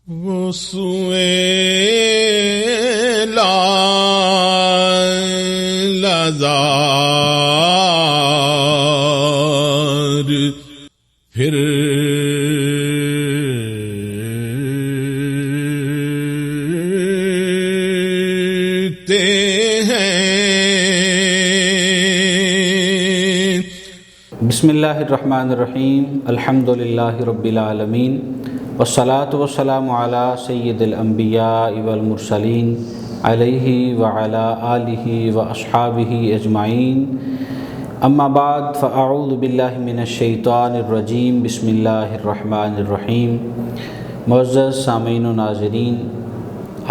وہ سوئے لازار پھر بسم اللہ الرحمن الرحیم الحمدللہ رب العالمین والصلاة والسلام علی سید الانبیاء والمرسلین علیہ وعلی آلہ واصحابہ اجمعین اما بعد فاعوذ باللہ من الشیطان الرجیم بسم اللہ الرحمن الرحیم۔ معزز سامعین و ناظرین،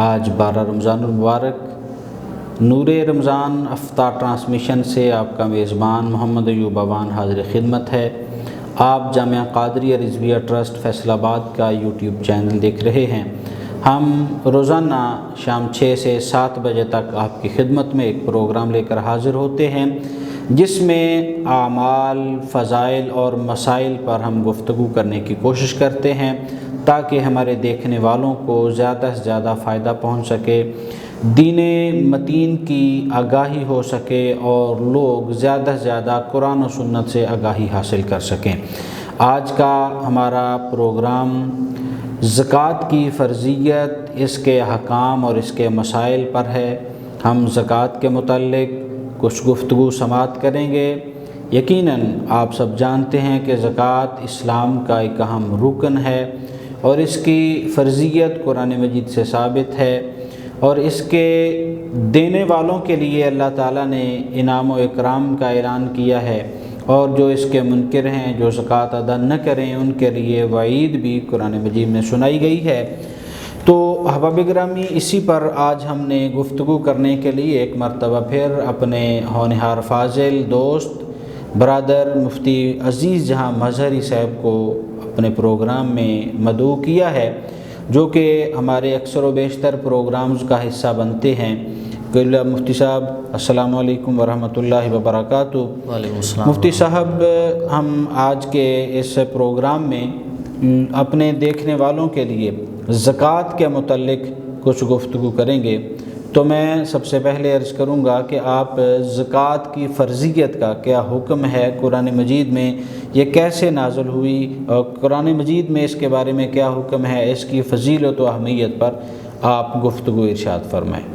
آج 12 رمضان المبارک نور رمضان افطار ٹرانسمیشن سے آپ کا میزبان محمد ایوب اوان حاضر خدمت ہے۔ آپ جامعہ قادریہ رضویہ ٹرسٹ فیصل آباد کا یوٹیوب چینل دیکھ رہے ہیں۔ ہم روزانہ شام 6 سے 7 بجے تک آپ کی خدمت میں ایک پروگرام لے کر حاضر ہوتے ہیں، جس میں اعمال، فضائل اور مسائل پر ہم گفتگو کرنے کی کوشش کرتے ہیں تاکہ ہمارے دیکھنے والوں کو زیادہ سے زیادہ فائدہ پہنچ سکے، دین متین کی آگاہی ہو سکے اور لوگ زیادہ سے زیادہ قرآن و سنت سے آگاہی حاصل کر سکیں۔ آج کا ہمارا پروگرام زکوٰۃ کی فرضیت، اس کے احکام اور اس کے مسائل پر ہے۔ ہم زکوٰۃ کے متعلق کچھ گفتگو سماعت کریں گے۔ یقیناً آپ سب جانتے ہیں کہ زکوٰۃ اسلام کا ایک اہم رکن ہے اور اس کی فرضیت قرآن مجید سے ثابت ہے، اور اس کے دینے والوں کے لیے اللہ تعالیٰ نے انعام و اکرام کا اعلان کیا ہے، اور جو اس کے منکر ہیں، جو زکوٰۃ ادا نہ کریں، ان کے لیے وعید بھی قرآن مجید میں سنائی گئی ہے۔ تو احباب گرامی، اسی پر آج ہم نے گفتگو کرنے کے لیے ایک مرتبہ پھر اپنے ہونہار فاضل دوست برادر مفتی عزیز جہاں مظہری صاحب کو اپنے پروگرام میں مدعو کیا ہے، جو کہ ہمارے اکثر و بیشتر پروگرامز کا حصہ بنتے ہیں۔ مفتی صاحب السلام علیکم ورحمۃ اللہ وبرکاتہ۔ وعلیکم السلام۔ مفتی صاحب، ہم آج کے اس پروگرام میں اپنے دیکھنے والوں کے لیے زکوٰۃ کے متعلق کچھ گفتگو کریں گے، تو میں سب سے پہلے عرض کروں گا کہ آپ زکوٰۃ کی فرضیت کا کیا حکم ہے، قرآن مجید میں یہ کیسے نازل ہوئی، اور قرآن مجید میں اس کے بارے میں کیا حکم ہے، اس کی فضیلت و اہمیت پر آپ گفتگو ارشاد فرمائیں۔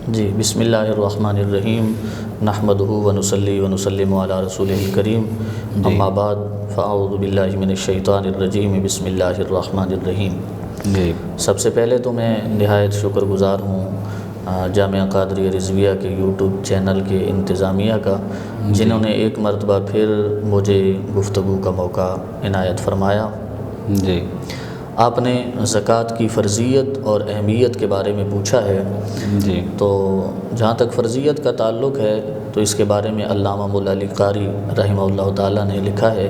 جی، بسم اللہ الرحمن الرحیم، نحمدہ ونصلی ونسلم علی رسولہ الکریم، اما بعد فاعوذ باللہ من الشیطان الرجیم، بسم اللہ الرحمن الرحیم۔ جی، سب سے پہلے تو میں نہایت شکر گزار ہوں جامعہ قادریہ رضویہ کے یوٹیوب چینل کے انتظامیہ کا، جنہوں نے ایک مرتبہ پھر مجھے گفتگو کا موقع عنایت فرمایا۔ جی، آپ نے زکوٰۃ کی فرضیت اور اہمیت کے بارے میں پوچھا ہے۔ جی، تو جہاں تک فرضیت کا تعلق ہے تو اس کے بارے میں علامہ مولا علی قاری رحمہ اللہ تعالیٰ نے لکھا ہے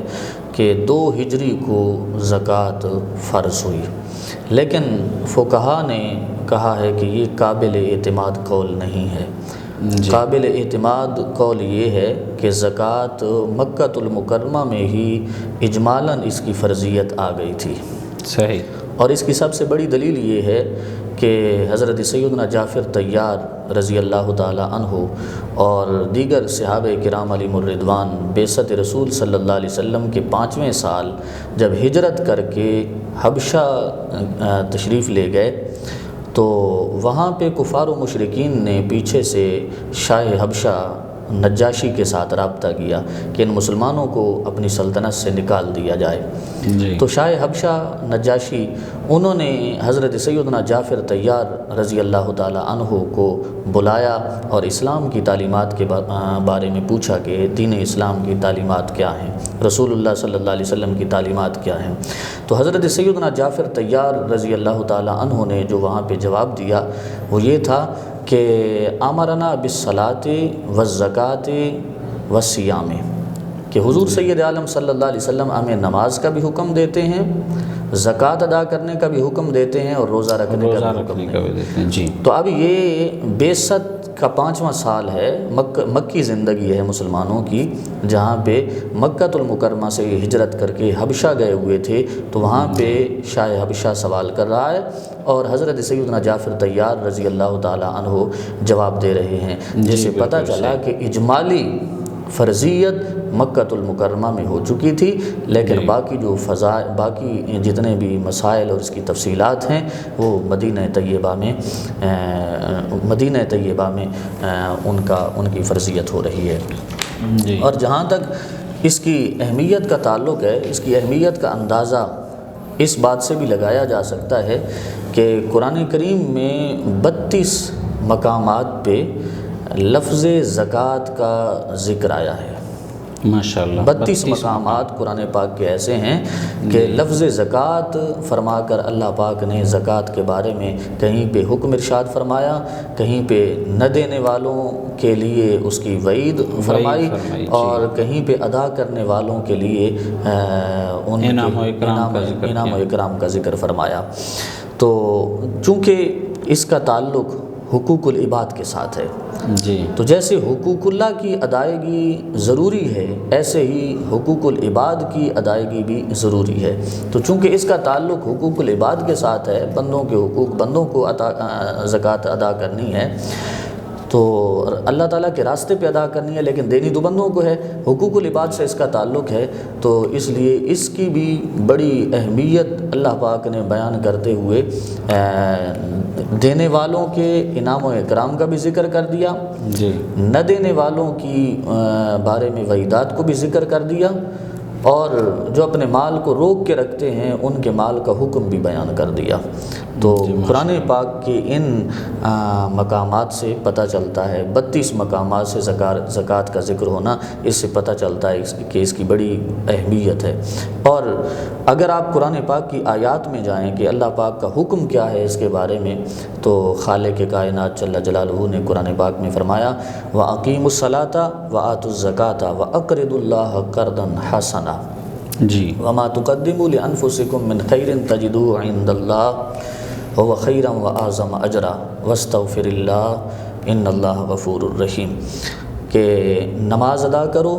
کہ 2 ہجری کو زکوٰۃ فرض ہوئی، لیکن فقہا نے کہا ہے کہ یہ قابل اعتماد قول نہیں ہے۔ قابل اعتماد قول یہ ہے کہ زکوٰۃ مکۃ المکرمہ میں ہی اجمالاً اس کی فرضیت آ گئی تھی۔ صحیح۔ اور اس کی سب سے بڑی دلیل یہ ہے کہ حضرت سیدنا جعفر طیار رضی اللہ تعالیٰ عنہ اور دیگر صحابہ کرام علیہم الرضوان بعثت رسول صلی اللہ علیہ وسلم کے 5ویں سال جب ہجرت کر کے حبشہ تشریف لے گئے، تو وہاں پہ کفار و مشرکین نے پیچھے سے شاہ حبشہ نجاشی کے ساتھ رابطہ کیا کہ ان مسلمانوں کو اپنی سلطنت سے نکال دیا جائے۔ تو شاہ حبشہ نجاشی انہوں نے حضرت سیدنا جعفر طیار رضی اللہ تعالی عنہ کو بلایا اور اسلام کی تعلیمات کے بارے میں پوچھا کہ دین اسلام کی تعلیمات کیا ہیں، رسول اللہ صلی اللہ علیہ وسلم کی تعلیمات کیا ہیں۔ تو حضرت سیدنا جعفر طیار رضی اللہ تعالی عنہ نے جو وہاں پہ جواب دیا وہ یہ تھا کہ امرنا بالصلاۃ والزکوٰۃ والصیام، کہ حضور سید عالم صلی اللہ علیہ وسلم ہمیں نماز کا بھی حکم دیتے ہیں زکوٰۃ ادا کرنے کا بھی حکم دیتے ہیں اور روزہ رکھنے کا بھی حکم دیتے ہیں۔ جی تو اب یہ بعثت کا 5واں سال ہے، مکی زندگی ہے مسلمانوں کی، جہاں پہ مکۃ المکرمہ سے ہجرت کر کے حبشہ گئے ہوئے تھے، تو وہاں پہ شاہ حبشہ سوال کر رہا ہے اور حضرت سیدنا جعفر طیار رضی اللہ تعالیٰ عنہ جواب دے رہے ہیں، جس سے پتہ چلا کہ اجمالی فرضیت مکۃ المکرمہ میں ہو چکی تھی، لیکن باقی جو باقی جتنے بھی مسائل اور اس کی تفصیلات ہیں وہ مدینہ طیبہ میں ان کی فرضیت ہو رہی ہے۔ جی اور جہاں تک اس کی اہمیت کا تعلق ہے، اس کی اہمیت کا اندازہ اس بات سے بھی لگایا جا سکتا ہے کہ قرآن کریم میں 32 مقامات پہ لفظ زکوٰۃ کا ذکر آیا ہے۔ ماشاءاللہ 32 مقامات قرآن پاک کے ایسے ہیں کہ لفظ زکوٰۃ فرما کر اللہ پاک نے زکوٰۃ کے بارے میں کہیں پہ حکم ارشاد فرمایا، کہیں پہ نہ دینے والوں کے لیے اس کی وعید فرمائی، اور کہیں پہ ادا کرنے والوں کے لیے انعام و اکرام کا ذکر فرمایا۔ تو چونکہ اس کا تعلق حقوق العباد کے ساتھ ہے، جی تو جیسے حقوق اللہ کی ادائیگی ضروری ہے، ایسے ہی حقوق العباد کی ادائیگی بھی ضروری ہے۔ تو چونکہ اس کا تعلق حقوق العباد کے ساتھ ہے، بندوں کے حقوق بندوں کو زکوٰۃ ادا کرنی ہے، تو اللہ تعالیٰ کے راستے پہ ادا کرنی ہے، لیکن دینی تو بندوں کو ہے، حقوق العباد سے اس کا تعلق ہے، تو اس لیے اس کی بھی بڑی اہمیت اللہ پاک نے بیان کرتے ہوئے دینے والوں کے انعام و اکرام کا بھی ذکر کر دیا، جی نہ دینے والوں کی بارے میں وعیدات کو بھی ذکر کر دیا، اور جو اپنے مال کو روک کے رکھتے ہیں ان کے مال کا حکم بھی بیان کر دیا۔ تو قرآن پاک کے ان مقامات سے پتہ چلتا ہے، 32 مقامات سے زکوٰۃ کا ذکر ہونا، اس سے پتہ چلتا ہے کہ اس کی بڑی اہمیت ہے۔ اور اگر آپ قرآن پاک کی آیات میں جائیں کہ اللہ پاک کا حکم کیا ہے اس کے بارے میں، تو خالق کائنات جل جلالہ نے قرآن پاک میں فرمایا وَأَقِيمُوا الصَّلَاةَ وَآتُوا الزَّكَاةَ وَأَقْرِضُوا اللَّهَ قَرْضًا حَسَنًا جی وَمَا تُقَدِّمُوا لِأَنفُسِكُم مِّن خَيْرٍ تَجِدُوهُ عِندَ اللَّهِ هُوَ خَيْرًا وَأَعْظَمَ أَجْرًا وَاسْتَغْفِرِ اللَّهَ إِنَّ اللَّهَ غَفُورٌ رَحِيمٌ، کہ نماز ادا کرو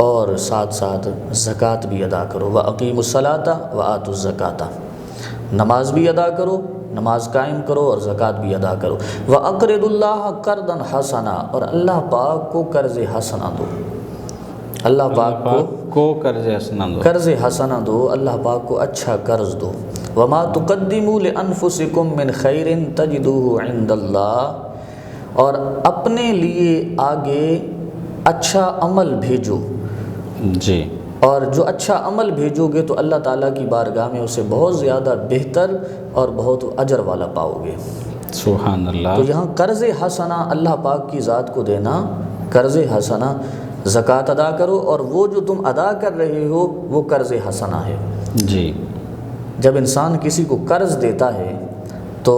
اور ساتھ ساتھ زکوٰۃ بھی ادا کرو۔ وَأَقِيمُوا الصَّلَاةَ وَآتُوا الزَّكَاةَ، نماز بھی ادا کرو، نماز قائم کرو اور زکوٰۃ بھی ادا کرو۔ وَأَقْرِضُوا اللَّهَ قَرْضًا حَسَنًا، اور اللہ پاک کو قرض حسنہ دو، اللہ پاک کو قرض حسنہ دو، قرض حسنہ دو، اللہ پاک کو اچھا قرض دو۔ وَمَا تُقَدِّمُوا لِأَنفُسِكُم مِّن خَيْرٍ تَجِدُوهُ عِندَ اللَّهِ، اور اپنے لیے آگے اچھا عمل بھیجو، جی اور جو اچھا عمل بھیجو گے تو اللہ تعالیٰ کی بارگاہ میں اسے بہت زیادہ بہتر اور بہت اجر والا پاؤ گے۔ سبحان اللہ۔ تو یہاں قرض حسنہ اللہ پاک کی ذات کو دینا، قرض حسنہ، زکوٰۃ ادا کرو، اور وہ جو تم ادا کر رہے ہو وہ قرض حسنہ ہے۔ جی جب انسان کسی کو قرض دیتا ہے تو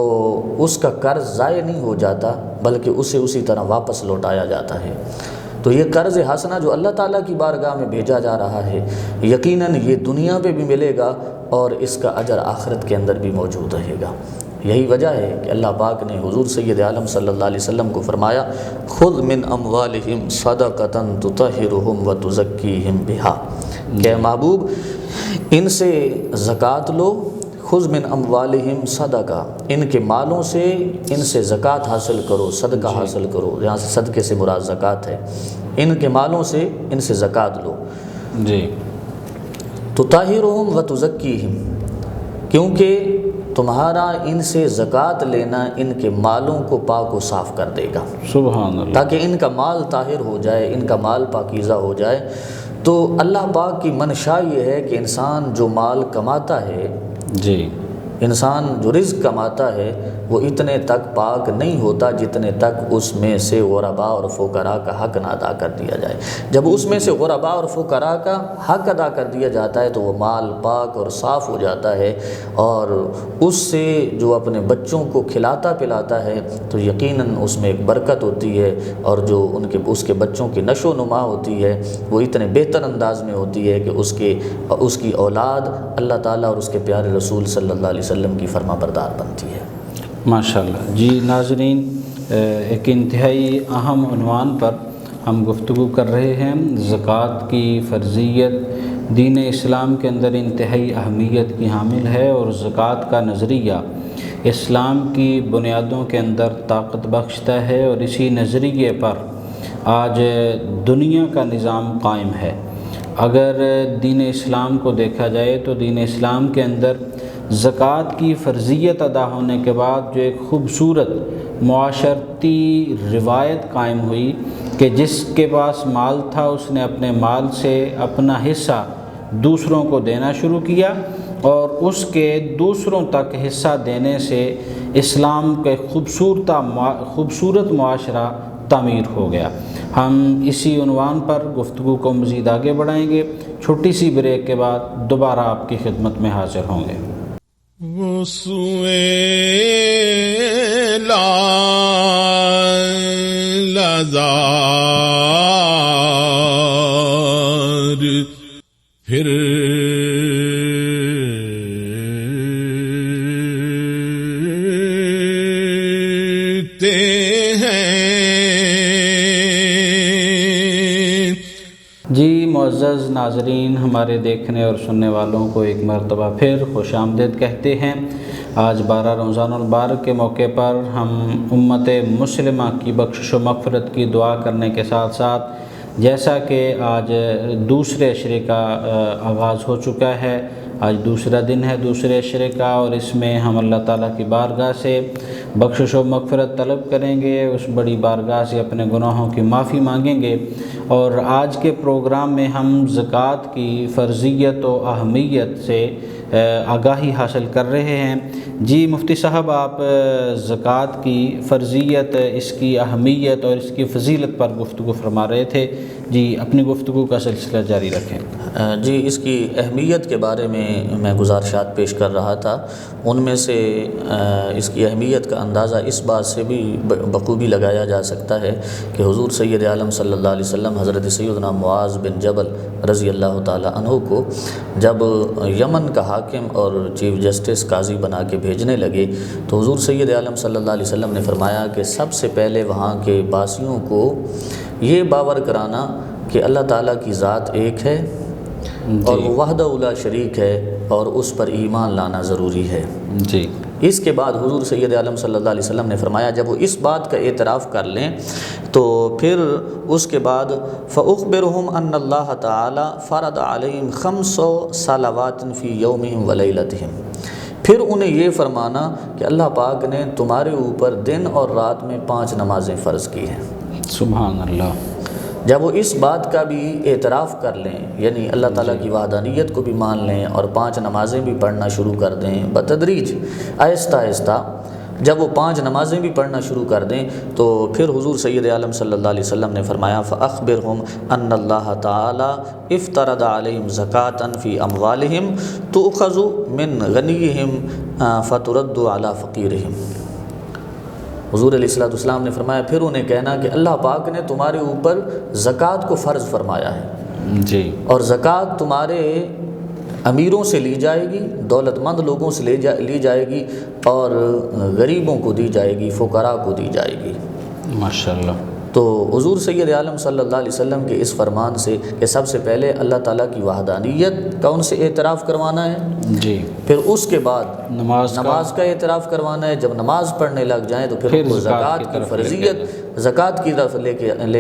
اس کا قرض ضائع نہیں ہو جاتا، بلکہ اسے اسی طرح واپس لوٹایا جاتا ہے۔ تو یہ قرض حسنہ جو اللہ تعالیٰ کی بارگاہ میں بھیجا جا رہا ہے، یقیناً یہ دنیا پہ بھی ملے گا اور اس کا اجر آخرت کے اندر بھی موجود رہے گا۔ یہی وجہ ہے کہ اللہ پاک نے حضور سید عالم صلی اللہ علیہ وسلم کو فرمایا خُذْ مِنْ أَمْوَالِهِمْ صَدَقَةً تُطَهِّرُهُمْ وَتُزَكِّيهِمْ بِهَا، کہ محبوب ان سے زکوٰۃ لو، خُذْ مِنْ أَمْوَالِهِمْ صَدَقَةً، ان کے مالوں سے ان سے زکوٰۃ حاصل کرو، صدقہ حاصل کرو، یہاں سے صدقے سے مراد زکوٰۃ ہے، ان کے مالوں سے ان سے زکوٰۃ لو۔ جی تُطَهِّرُهُمْ وَتُزَكِّيهِمْ، کیونکہ تمہارا ان سے زکوٰۃ لینا ان کے مالوں کو پاک و صاف کر دے گا، سبحان اللہ، تاکہ ان کا مال طاہر ہو جائے، ان کا مال پاکیزہ ہو جائے۔ تو اللہ پاک کی منشا یہ ہے کہ انسان جو مال کماتا ہے جی انسان جو رزق کماتا ہے وہ اتنے تک پاک نہیں ہوتا جتنے تک اس میں سے غرباء اور فقراء کا حق نہ ادا کر دیا جائے۔ جب اس میں سے غرباء اور فقراء کا حق ادا کر دیا جاتا ہے تو وہ مال پاک اور صاف ہو جاتا ہے، اور اس سے جو اپنے بچوں کو کھلاتا پلاتا ہے تو یقیناً اس میں ایک برکت ہوتی ہے، اور جو اس کے بچوں کی نشو و نما ہوتی ہے وہ اتنے بہتر انداز میں ہوتی ہے کہ اس کی اولاد اللہ تعالیٰ اور اس کے پیارے رسول صلی اللہ علیہ وسلم کی فرما بردار بنتی ہے۔ ماشاءاللہ۔ جی ناظرین، ایک انتہائی اہم عنوان پر ہم گفتگو کر رہے ہیں، زکوٰۃ کی فرضیت دین اسلام کے اندر انتہائی اہمیت کی حامل ہے، اور زکوٰۃ کا نظریہ اسلام کی بنیادوں کے اندر طاقت بخشتا ہے، اور اسی نظریے پر آج دنیا کا نظام قائم ہے۔ اگر دین اسلام کو دیکھا جائے تو دین اسلام کے اندر زکوٰۃ کی فرضیت ادا ہونے کے بعد جو ایک خوبصورت معاشرتی روایت قائم ہوئی کہ جس کے پاس مال تھا اس نے اپنے مال سے اپنا حصہ دوسروں کو دینا شروع کیا، اور اس کے دوسروں تک حصہ دینے سے اسلام کے خوبصورت معاشرہ تعمیر ہو گیا۔ ہم اسی عنوان پر گفتگو کو مزید آگے بڑھائیں گے، چھوٹی سی بریک کے بعد دوبارہ آپ کی خدمت میں حاضر ہوں گے۔ وہ سوئے لازار پھر جی معزز ناظرین، ہمارے دیکھنے اور سننے والوں کو ایک مرتبہ پھر خوش آمدید کہتے ہیں۔ آج 12 رمضان المبارک کے موقع پر ہم امت مسلمہ کی بخشش و مغفرت کی دعا کرنے کے ساتھ ساتھ، جیسا کہ آج دوسرے عشرے کا آغاز ہو چکا ہے، آج دوسرا دن ہے دوسرے عشرے کا، اور اس میں ہم اللہ تعالیٰ کی بارگاہ سے بخشش و مغفرت طلب کریں گے، اس بڑی بارگاہ سے اپنے گناہوں کی معافی مانگیں گے، اور آج کے پروگرام میں ہم زکوٰۃ کی فرضیت و اہمیت سے آگاہی حاصل کر رہے ہیں۔ جی مفتی صاحب، آپ زکوٰۃ کی فرضیت، اس کی اہمیت اور اس کی فضیلت پر گفتگو فرما رہے تھے، جی اپنی گفتگو کا سلسلہ جاری رکھیں۔ جی اس کی اہمیت کے بارے میں گزارشات پیش کر رہا تھا، ان میں سے اس کی اہمیت کا اندازہ اس بات سے بھی بخوبی لگایا جا سکتا ہے کہ حضور سید عالم صلی اللہ علیہ وسلم حضرت سیدنا معاذ بن جبل رضی اللہ تعالیٰ عنہ کو جب یمن کا حاکم اور چیف جسٹس قاضی بنا کے بھیجنے لگے تو حضور سید عالم صلی اللہ علیہ وسلم نے فرمایا کہ سب سے پہلے وہاں کے باسیوں کو یہ باور کرانا کہ اللہ تعالیٰ کی ذات ایک ہے اور وہ وحدہ لا شریک ہے، اور اس پر ایمان لانا ضروری ہے۔ جی اس کے بعد حضور سید عالم صلی اللہ علیہ وسلم نے فرمایا جب وہ اس بات کا اعتراف کر لیں تو پھر اس کے بعد فَأُخْبِرْهُمْ أَنَّ اللَّهَ تَعَالَى فَرَضَ عَلَيْهِمْ 5 صَلَوَاتٍ فِي يَوْمِهِمْ وَلَيْلَتِهِمْ، پھر انہیں یہ فرمانا کہ اللہ پاک نے تمہارے اوپر دن اور رات میں 5 نمازیں فرض کی ہیں۔ سبحان اللہ۔ جب وہ اس بات کا بھی اعتراف کر لیں، یعنی اللہ تعالیٰ کی وحدانیت کو بھی مان لیں اور 5 نمازیں بھی پڑھنا شروع کر دیں بتدریج، آہستہ آہستہ جب وہ 5 نمازیں بھی پڑھنا شروع کر دیں تو پھر حضور سید عالم صلی اللہ علیہ وسلم نے فرمایا فَأَخْبِرْهُمْ أَنَّ اللَّهَ تَعَالَى افْتَرَضَ عَلَيْهِمْ زَكَاةً فِي أَمْوَالِهِمْ تُؤْخَذُ مِنْ غَنِيِّهِمْ فَتُرَدُّ عَلَى فَقِيرِهِمْ۔ حضور علیہ السلام نے فرمایا پھر انہیں کہنا کہ اللہ پاک نے تمہارے اوپر زکوٰۃ کو فرض فرمایا ہے، جی، اور زکوٰۃ تمہارے امیروں سے لی جائے گی، دولت مند لوگوں سے لی جائے گی، اور غریبوں کو دی جائے گی، فقراء کو دی جائے گی۔ ماشاءاللہ۔ تو حضور سید عالم صلی اللہ علیہ وسلم کے اس فرمان سے کہ سب سے پہلے اللہ تعالیٰ کی وحدانیت کا ان سے اعتراف کروانا ہے، جی، پھر اس کے بعد نماز کا اعتراف کروانا ہے، جب نماز پڑھنے لگ جائیں تو پھر ان کو زکوٰۃ کی فرضیت، زکوٰۃ کی طرف لے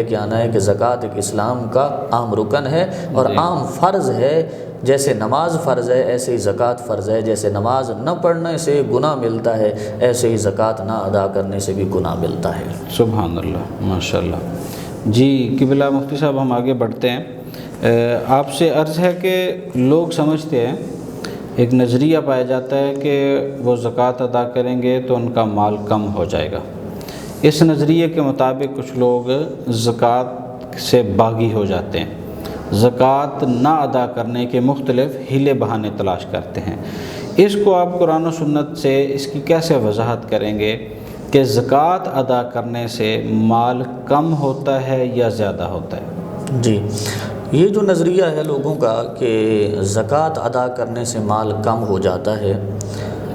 کے آنا ہے کہ زکوٰۃ ایک اسلام کا عام رکن ہے اور عام فرض ہے۔ جیسے نماز فرض ہے ایسے ہی زکوٰۃ فرض ہے، جیسے نماز نہ پڑھنے سے گناہ ملتا ہے ایسے ہی زکوٰۃ نہ ادا کرنے سے بھی گناہ ملتا ہے۔ سبحان اللہ، ماشاءاللہ۔ جی قبلہ مفتی صاحب، ہم آگے بڑھتے ہیں۔ آپ سے عرض ہے کہ لوگ سمجھتے ہیں ایک نظریہ پایا جاتا ہے کہ وہ زکوٰۃ ادا کریں گے تو ان کا مال کم ہو جائے گا۔ اس نظریے کے مطابق کچھ لوگ زکوٰۃ سے باغی ہو جاتے ہیں، زکوٰۃ نہ ادا کرنے کے مختلف ہیلے بہانے تلاش کرتے ہیں۔ اس کو آپ قرآن و سنت سے اس کی کیسے وضاحت کریں گے کہ زکوٰۃ ادا کرنے سے مال کم ہوتا ہے یا زیادہ ہوتا ہے؟ جی، یہ جو نظریہ ہے لوگوں کا کہ زکوٰۃ ادا کرنے سے مال کم ہو جاتا ہے،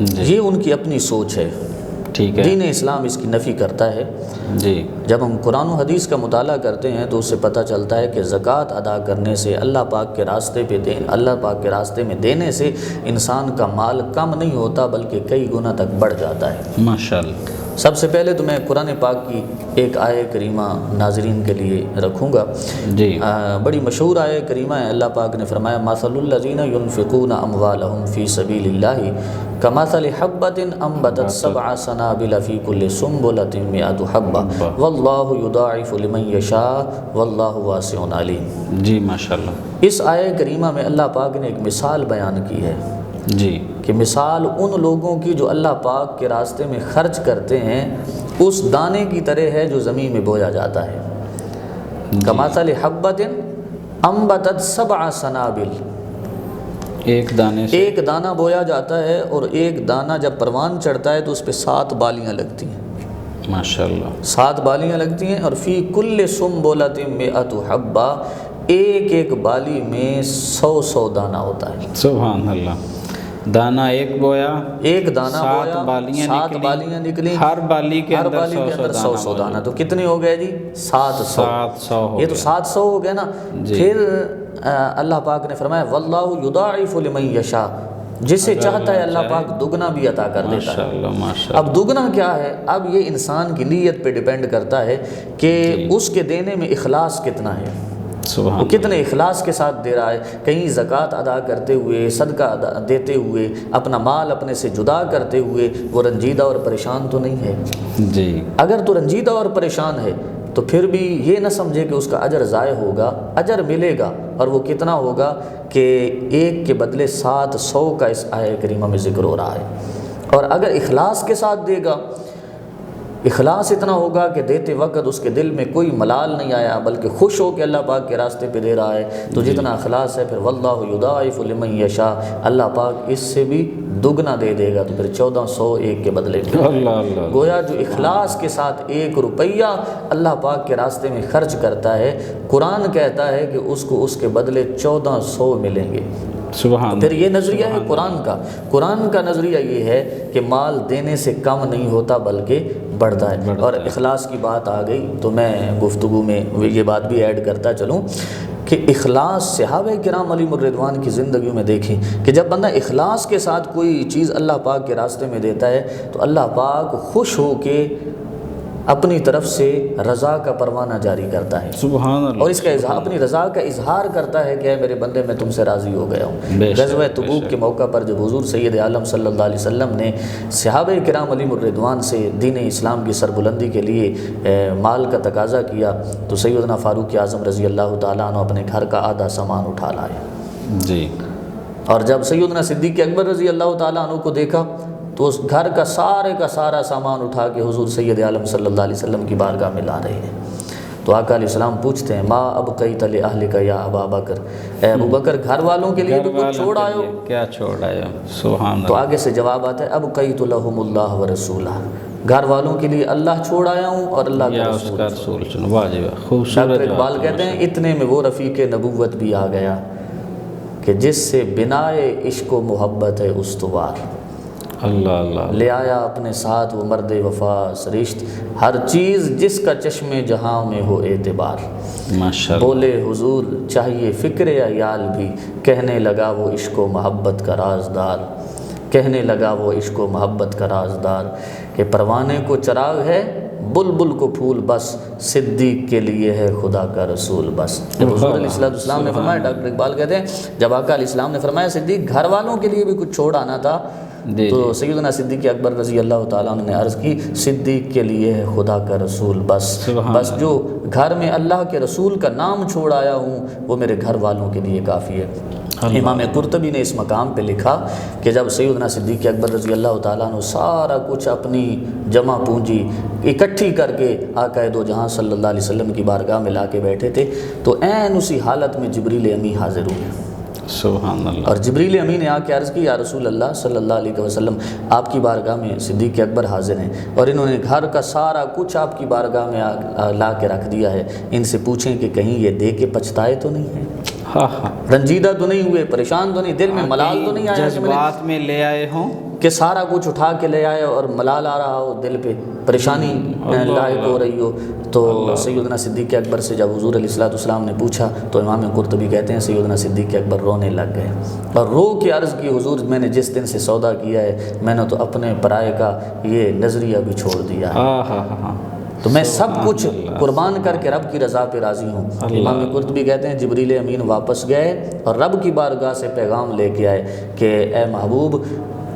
یہ ان کی اپنی سوچ ہے۔ ٹھیک ہے، دین اسلام اس کی نفی کرتا ہے۔ جی، جب ہم قرآن و حدیث کا مطالعہ کرتے ہیں تو اس سے پتہ چلتا ہے کہ زکوٰۃ ادا کرنے سے اللہ پاک کے راستے میں دینے سے انسان کا مال کم نہیں ہوتا بلکہ کئی گنا تک بڑھ جاتا ہے۔ ماشاءاللہ۔ سب سے پہلے تو میں قرآن پاک کی ایک آیہ کریمہ ناظرین کے لیے رکھوں گا۔ جی، بڑی مشہور آیہ کریمہ ہے۔ اللہ پاک نے فرمایا مثل الذین ینفقون اموالہم فی سبیل اللہ کمثل حبۃ انبتت سبع سنابل فی کل سنبلۃ مئۃ حبۃ واللہ یضاعف لمن یشاء واللہ واسع علیم۔ جی، ماشاءاللہ۔ اس آیہ کریمہ میں اللہ پاک نے ایک مثال بیان کی ہے جی، کہ مثال ان لوگوں کی جو اللہ پاک کے راستے میں خرچ کرتے ہیں اس دانے کی طرح ہے جو زمین میں بویا جاتا ہے۔ کمثل حبۃ انبتت سبع سنابل، ایک دانے سے ایک دانہ بویا جاتا ہے اور ایک دانہ جب پروان چڑھتا ہے تو اس پہ 7 بالیاں لگتی ہیں۔ ماشاءاللہ، 7 بالیاں لگتی ہیں اور فی کل سنبلۃ مئۃ حبۃ، ایک بالی میں 100 دانہ ہوتا ہے۔ سبحان اللہ۔ دانہ ایک بویا، ایک دانہ 7 بویا، بالیاں 7 بالیاں نکلی، ہر بالی کے ہر اندر بالی کے اندر 100 دانہ، تو کتنے ہو گئے جی؟ 700۔ 700 ہو یہ تو 700 ہو گیا نا۔ جی۔ پھر اللہ پاک نے فرمایا واللہ یضاعف لمن یشاء، جسے چاہتا ہے اللہ پاک دگنا بھی عطا کر دیتا ہے۔ ماشاءاللہ، ماشاءاللہ۔ اب دگنا کیا ہے؟ اب یہ انسان کی نیت پہ ڈیپینڈ کرتا ہے کہ اس کے دینے میں اخلاص کتنا ہے، سبحان وہ کتنے اخلاص کے ساتھ دے رہا ہے۔ کہیں زکوٰۃ ادا کرتے ہوئے، صدقہ دیتے ہوئے، اپنا مال اپنے سے جدا کرتے ہوئے وہ رنجیدہ اور پریشان تو نہیں ہے؟ جی، اگر تو رنجیدہ اور پریشان ہے تو پھر بھی یہ نہ سمجھے کہ اس کا اجر ضائع ہوگا، اجر ملے گا، اور وہ کتنا ہوگا کہ ایک کے بدلے 700 کا اس آیہ کریمہ میں ذکر ہو رہا ہے۔ اور اگر اخلاص کے ساتھ دے گا، اخلاص اتنا ہوگا کہ دیتے وقت اس کے دل میں کوئی ملال نہیں آیا بلکہ خوش ہو کہ اللہ پاک کے راستے پہ دے رہا ہے، تو جتنا اخلاص ہے پھر واللہ یضاعف لمن یشاء، اللہ پاک اس سے بھی دگنا دے دے گا، تو پھر 1400 ایک کے بدلے میں۔ اللہ اللہ۔ گویا جو اخلاص کے ساتھ 1 روپیہ اللہ پاک کے راستے میں خرچ کرتا ہے، قرآن کہتا ہے کہ اس کو اس کے بدلے 1400 ملیں گے۔ سبحان۔ پھر یہ نظریہ ہے قرآن کا نظریہ یہ ہے کہ مال دینے سے کم نہیں ہوتا بلکہ بڑھتا ہے۔ اور اخلاص کی بات آ گئی تو میں گفتگو میں یہ بات بھی ایڈ کرتا چلوں کہ اخلاص صحابہ کرام علیہم الرضوان کی زندگیوں میں دیکھیں کہ جب بندہ اخلاص کے ساتھ کوئی چیز اللہ پاک کے راستے میں دیتا ہے تو اللہ پاک خوش ہو کے اپنی طرف سے رضا کا پروانہ جاری کرتا ہے، سبحان اللہ، اور اس کا اپنی رضا کا اظہار کرتا ہے کہ اے میرے بندے میں تم سے راضی ہو گیا ہوں۔ غزوہ تبوک کے موقع پر جب حضور سید عالم صلی اللہ علیہ وسلم نے صحابہ کرام علیہم الرضوان سے دین اسلام کی سربلندی کے لیے مال کا تقاضا کیا تو سیدنا فاروق اعظم رضی اللہ تعالیٰ عنہ اپنے گھر کا آدھا سامان اٹھا لائے۔ جی، اور جب سیدنا صدیق اکبر رضی اللہ تعالیٰ عنہ کو دیکھا تو اس گھر کا سارا سامان اٹھا کے حضور سید عالم صلی اللہ علیہ وسلم کی بارگاہ میں لا رہے ہیں۔ تو آقا علیہ السلام پوچھتے ہیں ما ابقیت لأہلک یا ابا بکر، اے ابو بکر گھر والوں کے لیے بھی کچھ چھوڑ آئے ہو؟ کیا چھوڑ آئے ہو؟ سبحان اللہ۔ تو آگے سے جواب آتا ہے ابقیت لہم اللہ ورسولہ، گھر والوں کے لیے اللہ چھوڑ آیا ہوں اور اللہ کا اس کا رسول چنو۔ واجب، خوبصورت۔ ڈاکٹر اقبال کہتے ہیں اتنے میں وہ رفیق نبوت بھی آ گیا کہ جس سے بنائے عشق و محبت ہے استوار، اللہ اللہ، لے آیا اپنے ساتھ وہ مرد وفا سرشت، ہر چیز جس کا چشم جہاں میں ہو اعتبار، ماشاءاللہ۔ بولے حضور چاہیے فکر عیال بھی، کہنے لگا وہ عشق و محبت کا رازدار، کہنے لگا وہ عشق و محبت کا رازدار، کہ پروانے کو چراغ ہے بلبل کو پھول بس، صدیق کے لیے ہے خدا کا رسول بس۔ جب حضور علیہ السلام نے فرمایا، ڈاکٹر اقبال کہتے ہیں جب آقا علیہ السلام نے فرمایا صدیق گھر والوں کے لیے بھی کچھ چھوڑ آنا تھا، تو سیدنا صدیق اکبر رضی اللہ تعالیٰ عنہ نے عرض کی صدیق کے لیے ہے خدا کا رسول بس، بس جو گھر میں اللہ کے رسول کا نام چھوڑ آیا ہوں وہ میرے گھر والوں کے لیے کافی ہے۔ امام قرطبی نے اس مقام پہ لکھا کہ جب سیدنا صدیق اکبر رضی اللہ تعالیٰ عنہ سارا کچھ اپنی جمع پونجی اکٹھی کر کے آقا دو جہاں صلی اللہ علیہ وسلم کی بارگاہ میں لا کے بیٹھے تھے تو عین اسی حالت میں جبریل امی حاضر ہوئے. سبحان اللہ. اور جبریل امی نے آ کے عرض کی یا رسول اللہ صلی اللہ علیہ وسلم آپ کی بارگاہ میں صدیق اکبر حاضر ہیں اور انہوں نے گھر کا سارا کچھ آپ کی بارگاہ میں لا کے رکھ دیا ہے, ان سے پوچھیں کہ کہیں یہ دے کے پچھتائے تو نہیں ہیں, رنجیدہ تو نہیں ہوئے, پریشان تو نہیں, دل میں ملال تو نہیں آیا جذبات میں لے آئے ہوں کہ سارا کچھ اٹھا کے لے آئے اور ملال آ رہا ہو, دل پہ پریشانی لاحق ہو رہی ہو. تو سیدنا صدیق اکبر سے جب حضور علیہ السلام نے پوچھا تو امام قرطبی کہتے ہیں سیدنا صدیق اکبر رونے لگ گئے اور رو کے عرض کی حضور میں نے جس دن سے سودا کیا ہے میں نے تو اپنے پرائے کا یہ نظریہ بھی چھوڑ دیا ہے, تو میں سب کچھ قربان کر کے رب کی رضا پہ راضی ہوں. امام قرطبی کہتے ہیں جبریل امین واپس گئے اور رب کی بارگاہ سے پیغام لے کے آئے کہ اے محبوب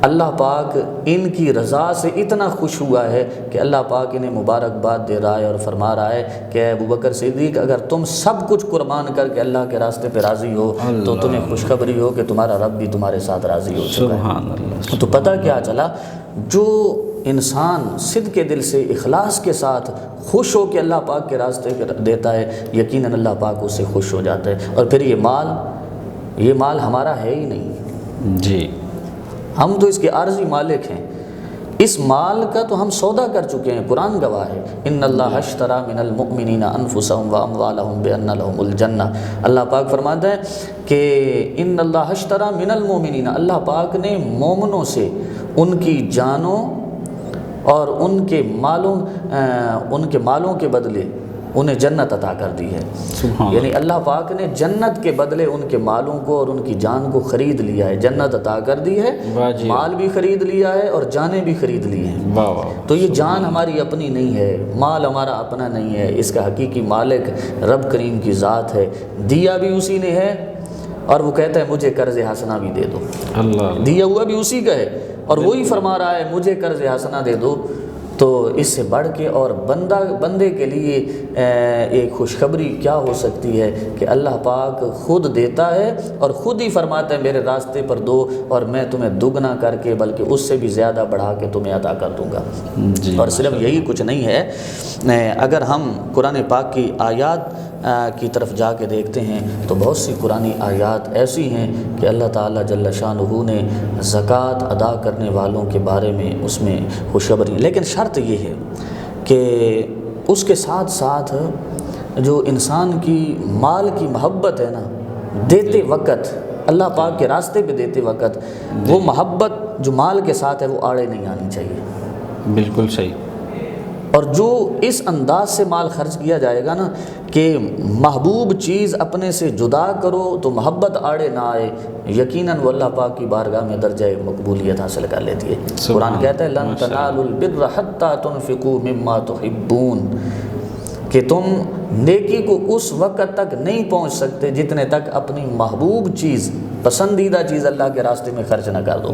اللہ پاک ان کی رضا سے اتنا خوش ہوا ہے کہ اللہ پاک انہیں مبارکباد دے رہا ہے اور فرما رہا ہے کہ اے ابوبکر صدیق اگر تم سب کچھ قربان کر کے اللہ کے راستے پہ راضی ہو تو تمہیں خوشخبری ہو کہ تمہارا رب بھی تمہارے ساتھ راضی ہو چکا ہے. تو پتہ کیا چلا, جو انسان صدق کے دل سے اخلاص کے ساتھ خوش ہو کہ اللہ پاک کے راستے دیتا ہے یقیناً اللہ پاک اس سے خوش ہو جاتا ہے. اور پھر یہ مال ہمارا ہے ہی نہیں جی, ہم تو اس کے عارضی مالک ہیں. اس مال کا تو ہم سودا کر چکے ہیں, قرآن گواہ ہے ان اللہ اشتری من المؤمنین انفسهم واموالهم بان لهم الجنہ. اللہ پاک فرماتا ہے کہ ان اللہ اشتری من المؤمنین, اللہ پاک نے مومنوں سے ان کی جانوں اور ان کے مالوں کے بدلے انہیں جنت عطا کر دی ہے. یعنی اللہ پاک نے جنت کے بدلے ان کے مالوں کو اور ان کی جان کو خرید لیا ہے, جنت عطا کر دی ہے, مال بھی خرید لیا ہے اور جانیں بھی خرید لی ہیں. تو یہ جان ہماری اپنی نہیں ہے, مال ہمارا اپنا نہیں ہے, اس کا حقیقی مالک رب کریم کی ذات ہے. دیا بھی اسی نے ہے اور وہ کہتا ہے مجھے قرض حسنہ بھی دے دو, دیا ہوا بھی اسی کا ہے اور وہی فرما رہا ہے مجھے قرض حسنہ دے دو. تو اس سے بڑھ کے اور بندے کے لیے ایک خوشخبری کیا ہو سکتی ہے کہ اللہ پاک خود دیتا ہے اور خود ہی فرماتا ہے میرے راستے پر دو اور میں تمہیں دگنا کر کے بلکہ اس سے بھی زیادہ بڑھا کے تمہیں عطا کر دوں گا. اور صرف یہی کچھ نہیں ہے, اگر ہم قرآن پاک کی آیات کی طرف جا کے دیکھتے ہیں تو بہت سی قرآنی آیات ایسی ہیں کہ اللہ تعالیٰ جل شانہ نے زکوٰۃ ادا کرنے والوں کے بارے میں اس میں خوشخبری, لیکن شرط یہ ہے کہ اس کے ساتھ ساتھ جو انسان کی مال کی محبت ہے نا, دیتے وقت اللہ پاک کے راستے پہ دیتے وقت وہ محبت جو مال کے ساتھ ہے وہ آڑے نہیں آنی چاہیے. بالکل صحیح. اور جو اس انداز سے مال خرچ کیا جائے گا نا کہ محبوب چیز اپنے سے جدا کرو تو محبت آڑے نہ آئے, یقیناً وہ اللہ پاک کی بارگاہ میں درجہ مقبولیت حاصل کر لیتی ہے. قرآن کہتا ہے لن تنالوا البر حتى تنفقوا مما تحبون, کہ تم نیکی کو اس وقت تک نہیں پہنچ سکتے جتنے تک اپنی محبوب چیز, پسندیدہ چیز اللہ کے راستے میں خرچ نہ کر دو.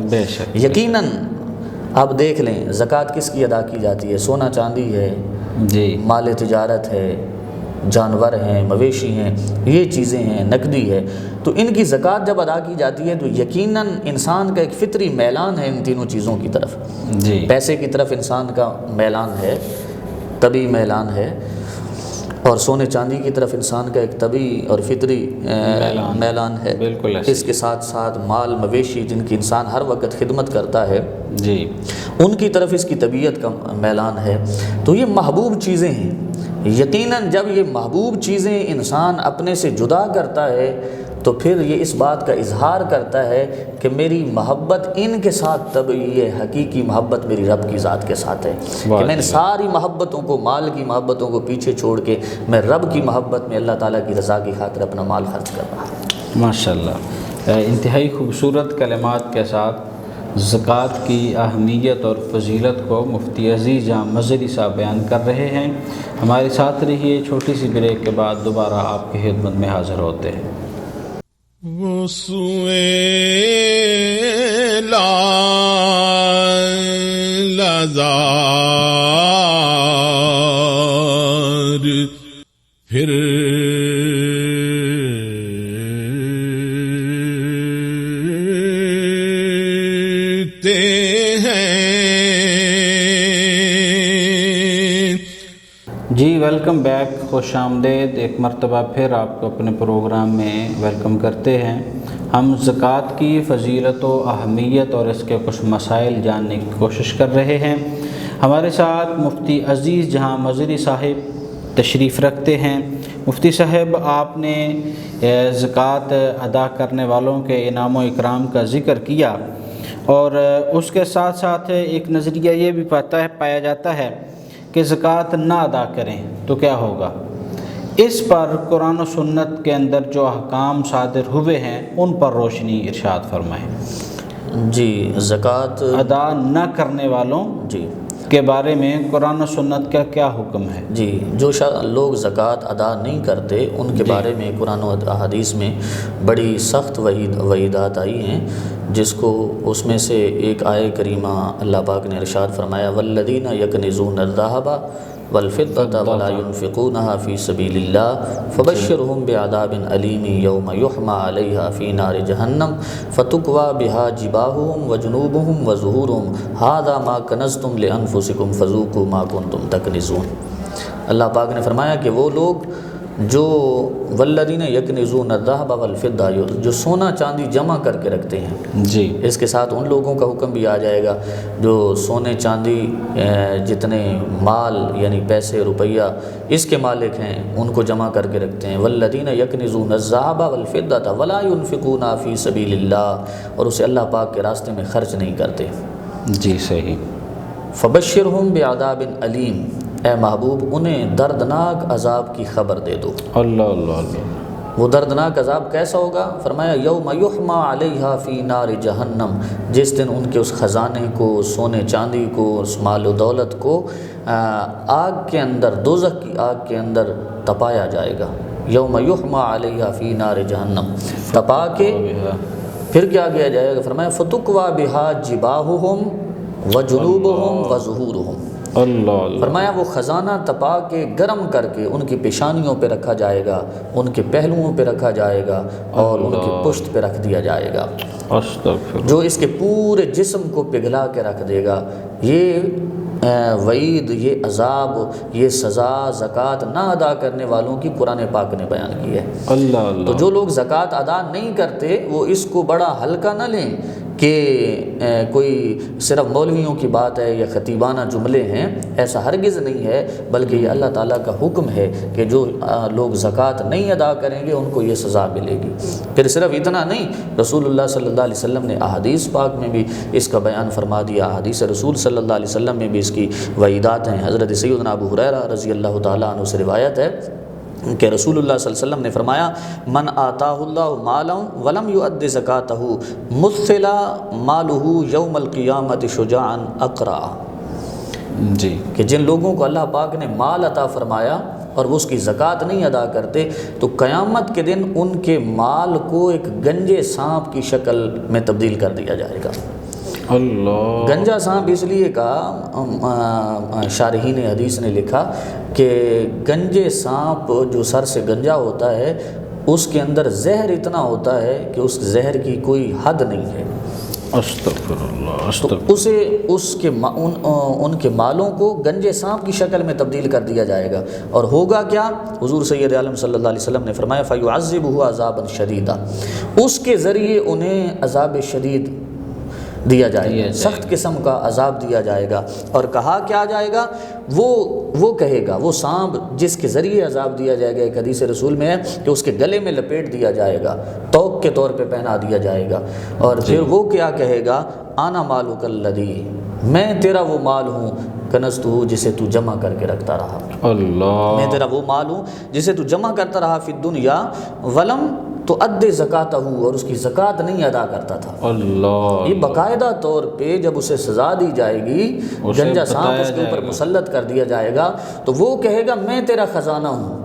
یقیناً آپ دیکھ لیں زکوٰۃ کس کی ادا کی جاتی ہے, سونا چاندی ہے جی, مال تجارت ہے, جانور ہیں, مویشی ہیں, یہ چیزیں ہیں, نقدی ہے. تو ان کی زکوٰۃ جب ادا کی جاتی ہے تو یقیناً انسان کا ایک فطری میلان ہے ان تینوں چیزوں کی طرف جی. پیسے کی طرف انسان کا میلان ہے, طبعی میلان ہے, اور سونے چاندی کی طرف انسان کا ایک طبعی اور فطری میلان ہے. اس کے ساتھ ساتھ مال مویشی جن کی انسان ہر وقت خدمت کرتا ہے جی, ان کی طرف اس کی طبیعت کا میلان ہے. تو یہ محبوب چیزیں ہیں. یقیناً جب یہ محبوب چیزیں انسان اپنے سے جدا کرتا ہے تو پھر یہ اس بات کا اظہار کرتا ہے کہ میری محبت ان کے ساتھ طبعی ہے, حقیقی محبت میری رب کی ذات کے ساتھ ہے, کہ میں نے ساری محبتوں کو, مال کی محبتوں کو پیچھے چھوڑ کے میں رب کی محبت میں اللہ تعالیٰ کی رضا کی خاطر اپنا مال خرچ کر رہا ہوں. ماشاءاللہ, انتہائی خوبصورت کلمات کے ساتھ زکوٰۃ کی اہمیت اور فضیلت کو مفتی عزیز جہاں مزری صاحب بیان کر رہے ہیں. ہمارے ساتھ رہیے, چھوٹی سی بریک کے بعد دوبارہ آپ کی خدمت میں حاضر ہوتے ہیں. وہ سوئے لازار پھر جی ویلکم بیک، خوش آمدید، ایک مرتبہ پھر آپ کو اپنے پروگرام میں ویلکم کرتے ہیں۔ ہم زکوٰۃ کی فضیلت و اہمیت اور اس کے کچھ مسائل جاننے کی کوشش کر رہے ہیں۔ ہمارے ساتھ مفتی عزیز جہاں مزری صاحب تشریف رکھتے ہیں۔ مفتی صاحب، آپ نے زکوٰۃ ادا کرنے والوں کے انعام و اکرام کا ذکر کیا، اور اس کے ساتھ ساتھ ایک نظریہ یہ بھی پایا جاتا ہے کہ زکوٰۃ نہ ادا کریں تو کیا ہوگا۔ اس پر قرآن و سنت کے اندر جو احکام صادر ہوئے ہیں ان پر روشنی ارشاد فرمائیں۔ جی، زکوٰۃ ادا نہ کرنے والوں جی کے بارے میں قرآن و سنت کا کیا حکم ہے؟ جی، جو لوگ زکوٰۃ ادا نہیں کرتے ان کے بارے میں قرآن و حدیث میں بڑی سخت وعیدات آئی ہیں، جس کو اس میں سے ایک آیہ کریمہ اللہ پاک نے ارشاد فرمایا والذین یکنزون الذھب والفضة ولا ينفقونها في سبيل الله فبشرهم بعذاب أليم يوم يحمى عليها في نار جهنم فتكوى بها جباههم وجنوبهم وظهورهم هذا ما كنزتم لأنفسكم فذوقوا ما كنتم تكنزون۔ اللہ پاک نے فرمایا کہ وہ لوگ جو والذین یکنزون الذھب والفضہ، جو سونا چاندی جمع کر کے رکھتے ہیں، جی، اس کے ساتھ ان لوگوں کا حکم بھی آ جائے گا جو سونے چاندی جتنے مال یعنی پیسے روپیہ اس کے مالک ہیں ان کو جمع کر کے رکھتے ہیں۔ والذین یکنزون الذھب والفضہ ولا ينفقونها فی سبیل اللہ، اور اسے اللہ پاک کے راستے میں خرچ نہیں کرتے۔ جی صحیح۔ فبشرہم بعذاب علیم، اے محبوب انہیں دردناک عذاب کی خبر دے دو۔ اللہ اللہ اللہ۔ وہ دردناک عذاب کیسا ہوگا؟ فرمایا یوم یحمى علیہا فی نار جہنم، جس دن ان کے اس خزانے کو، سونے چاندی کو، اس مال و دولت کو آگ کے اندر، دوزخ کی آگ کے اندر تپایا جائے گا۔ یوم یحمى علیہا فی نار جہنم، تپا کے پھر کیا کیا جائے گا؟ فرمایا فتکوى بها جباہہم وجنوبہم وظہورہم، اللہ اللہ۔ فرمایا وہ خزانہ تپا کے گرم کر کے ان کی پیشانیوں پہ رکھا جائے گا، ان کے پہلوؤں پہ رکھا جائے گا، اور ان کی پشت پہ رکھ دیا جائے گا، استغفر، جو اس کے پورے جسم کو پگھلا کے رکھ دے گا۔ یہ وعید، یہ عذاب، یہ سزا زکوٰۃ نہ ادا کرنے والوں کی قرآن پاک نے بیان کی ہے۔ اللہ اللہ۔ تو جو لوگ زکوٰۃ ادا نہیں کرتے وہ اس کو بڑا ہلکا نہ لیں کہ کوئی صرف مولویوں کی بات ہے یا خطیبانہ جملے ہیں، ایسا ہرگز نہیں ہے، بلکہ یہ اللہ تعالیٰ کا حکم ہے کہ جو لوگ زکوٰۃ نہیں ادا کریں گے ان کو یہ سزا ملے گی۔ پھر صرف اتنا نہیں، رسول اللہ صلی اللہ علیہ وسلم نے احادیث پاک میں بھی اس کا بیان فرما دیا۔ احادیث رسول صلی اللہ علیہ وسلم میں بھی اس کی وعیدات ہیں۔ حضرت سیدنا ابو ہریرہ رضی اللہ تعالیٰ عنہ سے روایت ہے کہ رسول اللہ صلی اللہ علیہ وسلم نے فرمایا من آتاہ اللہ مالا ولم یؤد زکاتہ مثل مالہ یوم القیامت شجاعا اقرع، جی، کہ جن لوگوں کو اللہ پاک نے مال عطا فرمایا اور وہ اس کی زکوٰۃ نہیں ادا کرتے تو قیامت کے دن ان کے مال کو ایک گنجے سانپ کی شکل میں تبدیل کر دیا جائے گا۔ اللہ۔ گنجا سانپ اس لیے کہا، شارحین حدیث نے لکھا کہ گنجے سانپ جو سر سے گنجا ہوتا ہے اس کے اندر زہر اتنا ہوتا ہے کہ اس زہر کی کوئی حد نہیں ہے۔ استغفر اللہ، تو استغفر۔ اسے ان کے مالوں کو گنجے سانپ کی شکل میں تبدیل کر دیا جائے گا، اور ہوگا کیا؟ حضور سید عالم صلی اللہ علیہ وسلم نے فرمایا فَيُعَذِّبُهُ عَذَابًا شَدِيدًا، اس کے ذریعے انہیں عذاب شدید دیا جائے گا، سخت قسم کا عذاب دیا جائے گا۔ اور کہا کیا جائے گا؟ وہ کہے گا، وہ سانپ جس کے ذریعے عذاب دیا جائے گا، ایک حدیث رسول میں ہے کہ اس کے گلے میں لپیٹ دیا جائے گا، توق کے طور پہ پہنا دیا جائے گا، اور پھر وہ کیا کہے گا؟ آنا مالک الذی، میں تیرا وہ مال ہوں کنزتہ جسے تو جمع کر کے رکھتا رہا، اللہ، میں تیرا وہ مال ہوں جسے تو جمع کرتا رہا فی الدنیا ولم تو ادے زکاتہ، اور اس کی زکوٰۃ نہیں ادا کرتا تھا۔ اللہ، یہ باقاعدہ طور پہ جب اسے سزا دی جائے گی، گنجا سانپ اس کے اوپر مسلط کر دیا جائے گا، تو وہ کہے گا میں تیرا خزانہ ہوں،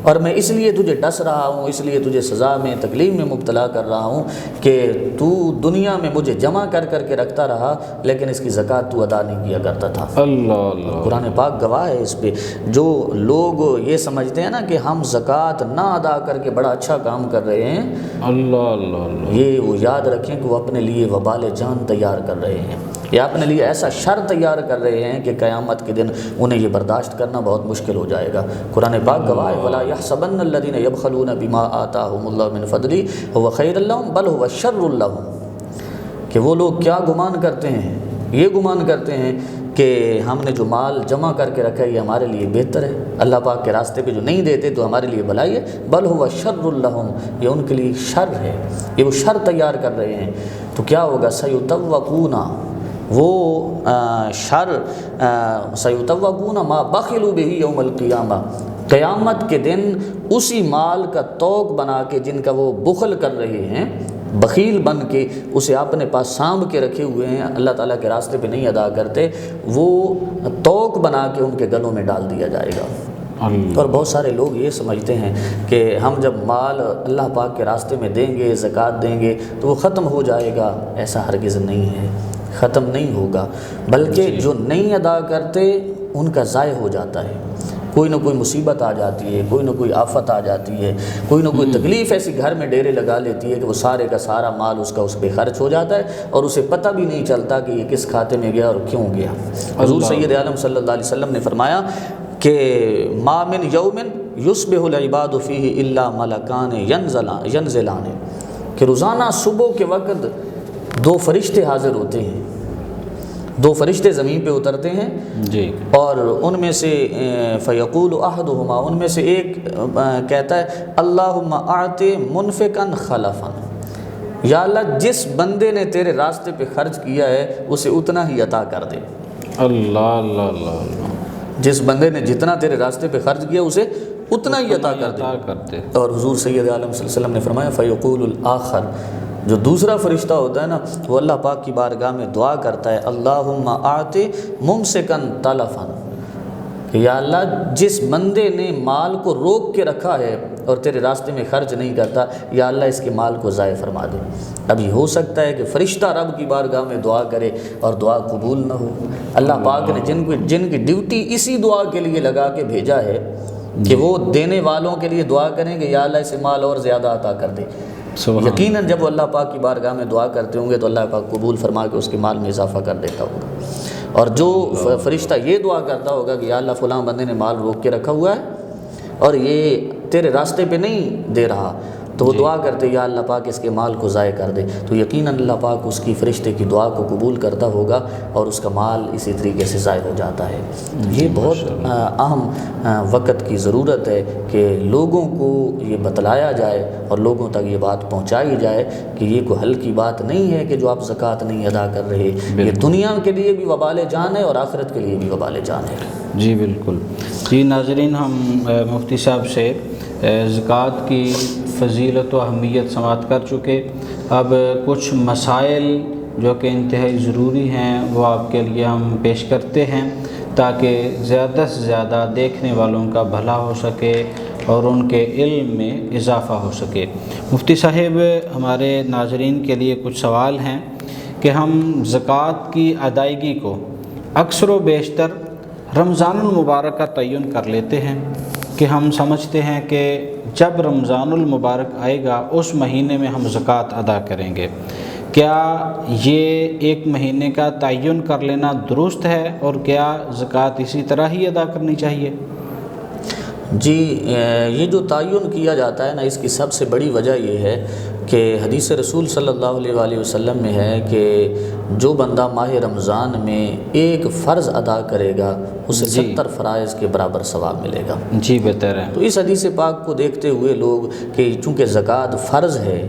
اور میں اس لیے تجھے ڈس رہا ہوں، اس لیے تجھے سزا میں، تکلیف میں مبتلا کر رہا ہوں کہ تو دنیا میں مجھے جمع کر کر کے رکھتا رہا لیکن اس کی زکوٰۃ تو ادا نہیں کیا کرتا تھا۔ اللہ اللہ، قرآن پاک گواہ ہے اس پہ۔ جو لوگ یہ سمجھتے ہیں نا کہ ہم زکوٰۃ نہ ادا کر کے بڑا اچھا کام کر رہے ہیں، اللہ اللہ اللہ، یہ وہ یاد رکھیں کہ وہ اپنے لیے وبال جان تیار کر رہے ہیں۔ یہ اپنے لیے ایسا شر تیار کر رہے ہیں کہ قیامت کے دن انہیں یہ برداشت کرنا بہت مشکل ہو جائے گا۔ قرآن پاک گواہ ہے وَلَا يَحْسَبَنَّ الَّذِينَ يَبْخَلُونَ بِمَا آتَاهُمُ اللَّهُ مِنْ فَضْلِهِ هُوَ خَيْرٌ لَّهُمْ بَلْ هُوَ شَرٌّ لَّهُمْ، کہ وہ لوگ کیا گمان کرتے ہیں، یہ گمان کرتے ہیں کہ ہم نے جو مال جمع کر کے رکھا ہے یہ ہمارے لیے بہتر ہے، اللہ پاک کے راستے پہ جو نہیں دیتے تو ہمارے لیے بھلائی ہے، بل هو شر لهم، یہ ان کے لیے شر ہے، یہ وہ شر تیار کر رہے ہیں۔ تو کیا ہوگا؟ سیطوقون، وہ شر سیطوقون ما بخلوا به یوم القیامہ، قیامت کے دن اسی مال کا طوق بنا کے جن کا وہ بخل کر رہے ہیں، بخیل بن کے اسے اپنے پاس سانب کے رکھے ہوئے ہیں، اللہ تعالیٰ کے راستے پہ نہیں ادا کرتے، وہ طوق بنا کے ان کے گلوں میں ڈال دیا جائے گا۔ اور بہت سارے لوگ یہ سمجھتے ہیں کہ ہم جب مال اللہ پاک کے راستے میں دیں گے، زکوٰۃ دیں گے تو وہ ختم ہو جائے گا، ایسا ہرگز نہیں ہے، ختم نہیں ہوگا، بلکہ جو نہیں ادا کرتے ان کا ضائع ہو جاتا ہے، کوئی نہ کوئی مصیبت آ جاتی ہے، کوئی نہ کوئی آفت آ جاتی ہے، کوئی نہ کوئی تکلیف ایسی گھر میں ڈیرے لگا لیتی ہے کہ وہ سارے کا سارا مال اس پہ خرچ ہو جاتا ہے اور اسے پتہ بھی نہیں چلتا کہ یہ کس کھاتے میں گیا اور کیوں گیا۔ حضور سید عالم صلی اللہ علیہ وسلم نے فرمایا کہ ما من یوم یصبح العباد فیہ الا ملکان ینزلان، کہ روزانہ صبح کے وقت دو فرشتے حاضر ہوتے ہیں، دو فرشتے زمین پہ اترتے ہیں جی، اور ان میں سے فیقول احدہما، ان میں سے ایک کہتا ہے اللہم اعط منفقا خلفا، یا اللہ جس بندے نے تیرے راستے پہ خرچ کیا ہے اسے اتنا ہی عطا کر دے۔ اللہ اللہ اللہ اللہ، جس بندے نے جتنا تیرے راستے پہ خرچ کیا اسے اتنا ہی عطا کر دے۔ اور حضور سید عالم صلی اللہ علیہ وسلم نے فرمایا فیقول الآخر، جو دوسرا فرشتہ ہوتا ہے نا وہ اللہ پاک کی بارگاہ میں دعا کرتا ہے اللہم آت ممسکا تلفا، کہ یا اللہ جس بندے نے مال کو روک کے رکھا ہے اور تیرے راستے میں خرچ نہیں کرتا، یا اللہ اس کے مال کو ضائع فرما دے۔ اب یہ ہو سکتا ہے کہ فرشتہ رب کی بارگاہ میں دعا کرے اور دعا قبول نہ ہو، اللہ پاک نے جن کی ڈیوٹی اسی دعا کے لیے لگا کے بھیجا ہے کہ وہ دینے والوں کے لیے دعا کریں کہ یا اللہ اسے مال اور زیادہ عطا کر دے، یقیناً جب وہ اللہ پاک کی بارگاہ میں دعا کرتے ہوں گے تو اللہ پاک قبول فرما کے اس کے مال میں اضافہ کر دیتا ہوگا۔ اور جو فرشتہ یہ دعا کرتا ہوگا کہ یا اللہ فلاں بندے نے مال روک کے رکھا ہوا ہے اور یہ تیرے راستے پہ نہیں دے رہا، تو وہ دعا کرتے یا اللہ پاک اس کے مال کو ضائع کر دے، تو یقیناً اللہ پاک اس کی فرشتے کی دعا کو قبول کرتا ہوگا اور اس کا مال اسی طریقے سے ضائع ہو جاتا ہے۔ یہ بہت اہم وقت کی ضرورت ہے کہ لوگوں کو یہ بتلایا جائے اور لوگوں تک یہ بات پہنچائی جائے کہ یہ کوئی حل کی بات نہیں ہے کہ جو آپ زکوٰۃ نہیں ادا کر رہے، یہ دنیا کے لیے بھی وبال جان ہے اور آخرت کے لیے بھی وبال جان ہے۔ جی بالکل۔ جی ناظرین، ہم مفتی صاحب سے زکوٰۃ کی فضیلت و اہمیت سماعت کر چکے، اب کچھ مسائل جو کہ انتہائی ضروری ہیں وہ آپ کے لیے ہم پیش کرتے ہیں تاکہ زیادہ سے زیادہ دیکھنے والوں کا بھلا ہو سکے اور ان کے علم میں اضافہ ہو سکے۔ مفتی صاحب، ہمارے ناظرین کے لیے کچھ سوال ہیں کہ ہم زکوٰۃ کی ادائیگی کو اکثر و بیشتر رمضان المبارک کا تعین کر لیتے ہیں کہ ہم سمجھتے ہیں کہ جب رمضان المبارک آئے گا اس مہینے میں ہم زکوٰۃ ادا کریں گے، کیا یہ ایک مہینے کا تعین کر لینا درست ہے اور کیا زکوٰۃ اسی طرح ہی ادا کرنی چاہیے؟ جی، یہ جو تعین کیا جاتا ہے نا، اس کی سب سے بڑی وجہ یہ ہے کہ حدیث رسول صلی اللہ علیہ وآلہ وسلم میں ہے کہ جو بندہ ماہ رمضان میں ایک فرض ادا کرے گا اسے 70 فرائض کے برابر ثواب ملے گا۔ جی بہتر ہے۔ تو اس حدیث پاک کو دیکھتے ہوئے لوگ کہ چونکہ زکوٰۃ فرض ہے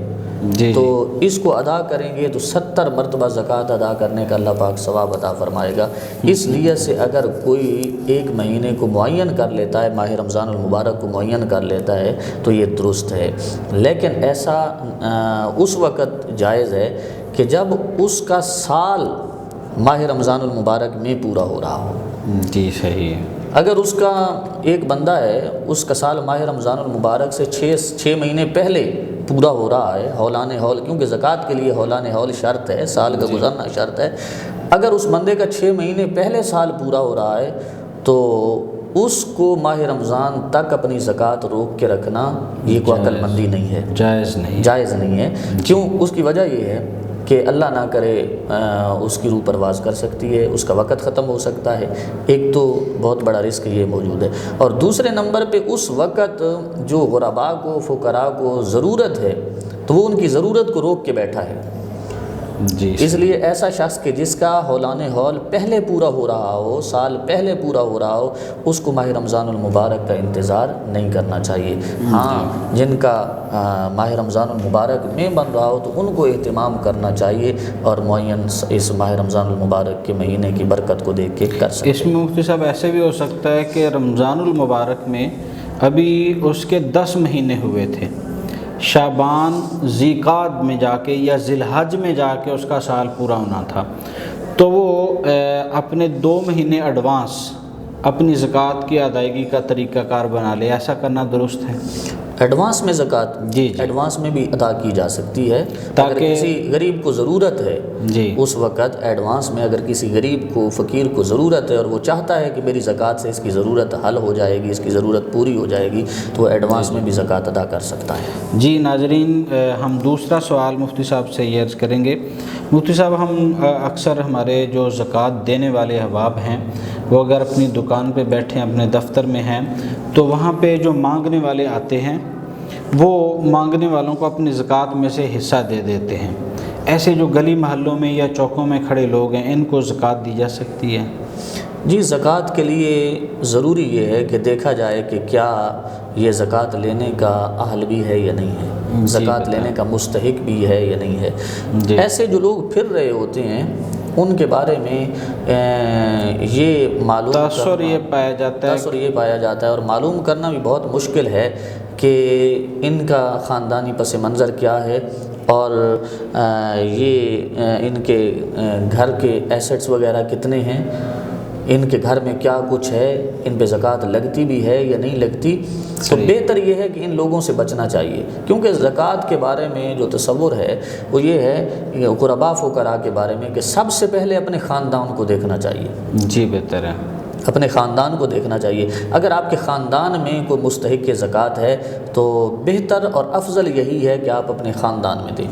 تو اس کو ادا کریں گے تو 70 مرتبہ زکوٰۃ ادا کرنے کا اللہ پاک ثواب عطا فرمائے گا۔ اس لیے سے اگر کوئی ایک مہینے کو معین کر لیتا ہے، ماہ رمضان المبارک کو معین کر لیتا ہے تو یہ درست ہے، لیکن ایسا اس وقت جائز ہے کہ جب اس کا سال ماہ رمضان المبارک میں پورا ہو رہا ہو۔ جی صحیح ہے۔ اگر اس کا ایک بندہ ہے، اس کا سال ماہ رمضان المبارک سے 6 مہینے پہلے پورا ہو رہا ہے، ہولان ہول، کیونکہ زکوٰۃ کے لیے ہولان ہول شرط ہے، سال کا گزرنا شرط ہے، اگر اس بندے کا 6 مہینے پہلے سال پورا ہو رہا ہے تو اس کو ماہ رمضان تک اپنی زکوٰۃ روک کے رکھنا یہ کوئی عقل مندی نہیں ہے، جائز نہیں ہے۔ کیوں؟ اس کی وجہ یہ ہے کہ اللہ نہ کرے اس کی روح پرواز کر سکتی ہے، اس کا وقت ختم ہو سکتا ہے۔ ایک تو بہت بڑا رسک یہ موجود ہے، اور دوسرے نمبر پہ اس وقت جو غرباء کو، فقراء کو ضرورت ہے تو وہ ان کی ضرورت کو روک کے بیٹھا ہے۔ جی، اس لیے ایسا شخص کہ جس کا ہولان ہول پہلے پورا ہو رہا ہو، سال پہلے پورا ہو رہا ہو، اس کو ماہ رمضان المبارک کا انتظار نہیں کرنا چاہیے۔ ہاں، جن کا ماہ رمضان المبارک میں بن رہا ہو تو ان کو اہتمام کرنا چاہیے، اور معین اس ماہ رمضان المبارک کے مہینے کی برکت کو دیکھ کے کر سکتے۔ اس میں مفتی صاحب ایسے بھی ہو سکتا ہے کہ رمضان المبارک میں ابھی اس کے 10 مہینے ہوئے تھے، شعبان ذیقعد میں جا کے یا ذی الحج میں جا کے اس کا سال پورا ہونا تھا، تو وہ اپنے 2 مہینے ایڈوانس اپنی زکوٰۃ کی ادائیگی کا طریقہ کار بنا لے۔ ایسا کرنا درست ہے؟ ایڈوانس میں زکوٰۃ جی ایڈوانس میں بھی ادا کی جا سکتی ہے، تاکہ اگر کسی غریب کو ضرورت ہے جی اس وقت ایڈوانس میں، اگر کسی غریب کو، فقیر کو ضرورت ہے اور وہ چاہتا ہے کہ میری زکوٰۃ سے اس کی ضرورت حل ہو جائے گی، اس کی ضرورت پوری ہو جائے گی، تو وہ ایڈوانس میں بھی زکوٰۃ ادا کر سکتا ہے۔ جی ناظرین، ہم دوسرا سوال مفتی صاحب سے یہ عرض کریں گے۔ مفتی صاحب، ہم اکثر ہمارے جو زکوٰۃ دینے والے احباب ہیں وہ اگر اپنی دکان پہ بیٹھے اپنے دفتر میں ہیں تو وہاں پہ جو مانگنے والے آتے ہیں وہ مانگنے والوں کو اپنی زکوٰۃ میں سے حصہ دے دیتے ہیں۔ ایسے جو گلی محلوں میں یا چوکوں میں کھڑے لوگ ہیں، ان کو زکوٰۃ دی جا سکتی ہے؟ جی، زکوٰۃ کے لیے ضروری یہ ہے کہ دیکھا جائے کہ کیا یہ زکوٰۃ لینے کا اہل بھی ہے یا نہیں ہے، زکوٰۃ لینے کا مستحق بھی ہے یا نہیں ہے۔ ایسے جو لوگ پھر رہے ہوتے ہیں ان کے بارے میں یہ معلوم تاثر یہ پایا جاتا ہے اور معلوم کرنا بھی بہت مشکل ہے کہ ان کا خاندانی پس منظر کیا ہے، اور یہ ان کے گھر کے ایسٹس وغیرہ کتنے ہیں، ان کے گھر میں کیا کچھ ہے، ان پہ زکوٰۃ لگتی بھی ہے یا نہیں لگتی۔ تو بہتر یہ ہے کہ ان لوگوں سے بچنا چاہیے، کیونکہ زکوٰۃ کے بارے میں جو تصور ہے وہ یہ ہے غرباء فقراء کے بارے میں کہ سب سے پہلے اپنے خاندان کو دیکھنا چاہیے۔ جی بہتر ہے، اپنے خاندان کو دیکھنا چاہیے۔ اگر آپ کے خاندان میں کوئی مستحق زکوٰۃ ہے تو بہتر اور افضل یہی ہے کہ آپ اپنے خاندان میں دیں۔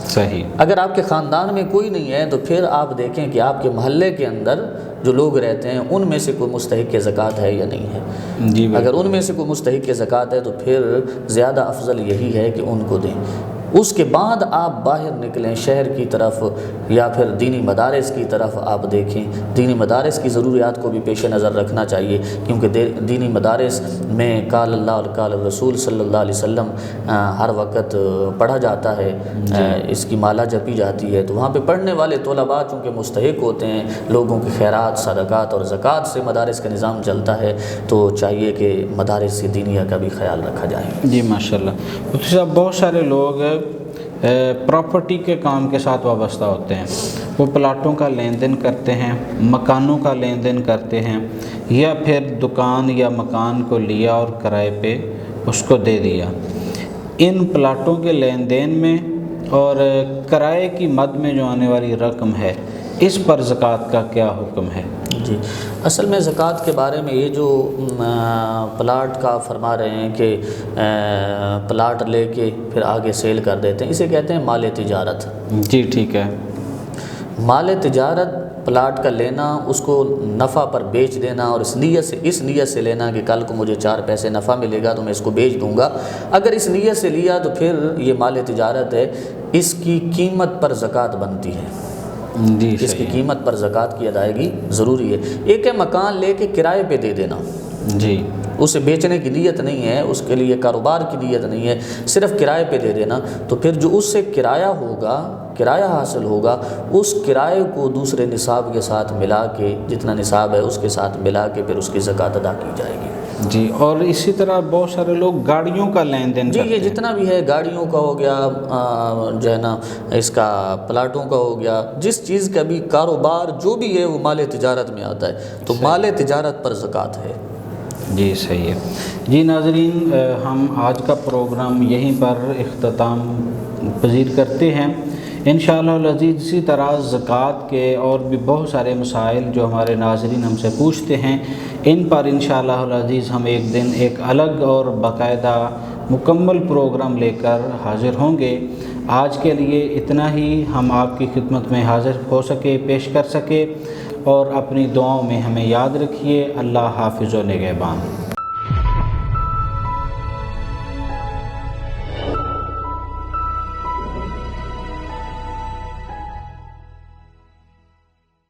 صحیح۔ اگر آپ کے خاندان میں کوئی نہیں ہے تو پھر آپ دیکھیں کہ آپ کے محلے کے اندر جو لوگ رہتے ہیں ان میں سے کوئی مستحق زکوٰۃ ہے یا نہیں ہے۔ جی اگر ان میں سے کوئی مستحق زکوٰۃ ہے تو پھر زیادہ افضل یہی ہے کہ ان کو دیں۔ اس کے بعد آپ باہر نکلیں شہر کی طرف یا پھر دینی مدارس کی طرف آپ دیکھیں۔ دینی مدارس کی ضروریات کو بھی پیش نظر رکھنا چاہیے، کیونکہ دینی مدارس میں قال اللہ اور قال الرسول صلی اللہ علیہ وسلم ہر وقت پڑھا جاتا ہے، اس کی مالا جپی جاتی ہے، تو وہاں پہ پڑھنے والے طلباء چونکہ مستحق ہوتے ہیں، لوگوں کے خیرات، صدقات اور زکوٰۃ سے مدارس کا نظام چلتا ہے، تو چاہیے کہ مدارس دینیہ کا بھی خیال رکھا جائے۔ جی ماشاء اللہ۔ مفتی صاحب، بہت سارے لوگ پراپرٹی کے کام کے ساتھ وابستہ ہوتے ہیں، وہ پلاٹوں کا لین دین کرتے ہیں، مکانوں کا لین دین کرتے ہیں، یا پھر دکان یا مکان کو لیا اور کرائے پہ اس کو دے دیا۔ ان پلاٹوں کے لین دین میں اور کرائے کی مد میں جو آنے والی رقم ہے، اس پر زکوٰۃ کا کیا حکم ہے؟ جی، اصل میں زکوٰۃ کے بارے میں یہ جو پلاٹ کا فرما رہے ہیں کہ پلاٹ لے کے پھر آگے سیل کر دیتے ہیں، اسے کہتے ہیں مال تجارت۔ جی ٹھیک ہے۔ مال تجارت پلاٹ کا لینا، اس کو نفع پر بیچ دینا، اور اس نیت سے لینا کہ کل کو مجھے 4 پیسے نفع ملے گا تو میں اس کو بیچ دوں گا۔ اگر اس نیت سے لیا تو پھر یہ مال تجارت ہے، اس کی قیمت پر زکوٰۃ بنتی ہے۔ جی، اس کی قیمت پر زکوٰۃ کی ادائیگی ضروری ہے۔ ایک ہے مکان لے کے کرائے پہ دے دینا، جی، اسے بیچنے کی نیت نہیں ہے، اس کے لیے کاروبار کی نیت نہیں ہے، صرف کرائے پہ دے دینا، تو پھر جو اس سے کرایہ حاصل ہوگا، اس کرائے کو دوسرے نصاب کے ساتھ ملا کے، جتنا نصاب ہے اس کے ساتھ ملا کے پھر اس کی زکوٰۃ ادا کی جائے گی۔ جی، اور اسی طرح بہت سارے لوگ گاڑیوں کا لین دین جی، کرتے یہ ہیں۔ جتنا بھی ہے، گاڑیوں کا ہو گیا، جو ہے نا اس کا پلاٹوں کا ہو گیا، جس چیز کا بھی کاروبار جو بھی ہے وہ مال تجارت میں آتا ہے، تو مال تجارت پر زکوٰۃ ہے۔ جی صحیح ہے۔ جی ناظرین، ہم آج کا پروگرام یہیں پر اختتام پذیر کرتے ہیں۔ انشاءاللہ العزیز اسی طرح زکوٰۃ کے اور بھی بہت سارے مسائل جو ہمارے ناظرین ہم سے پوچھتے ہیں، ان پر انشاءاللہ العزیز ہم ایک دن ایک الگ اور باقاعدہ مکمل پروگرام لے کر حاضر ہوں گے۔ آج کے لیے اتنا ہی، ہم آپ کی خدمت میں حاضر ہو سکے، پیش کر سکے، اور اپنی دعاؤں میں ہمیں یاد رکھیے۔ اللہ حافظ و نگہبان۔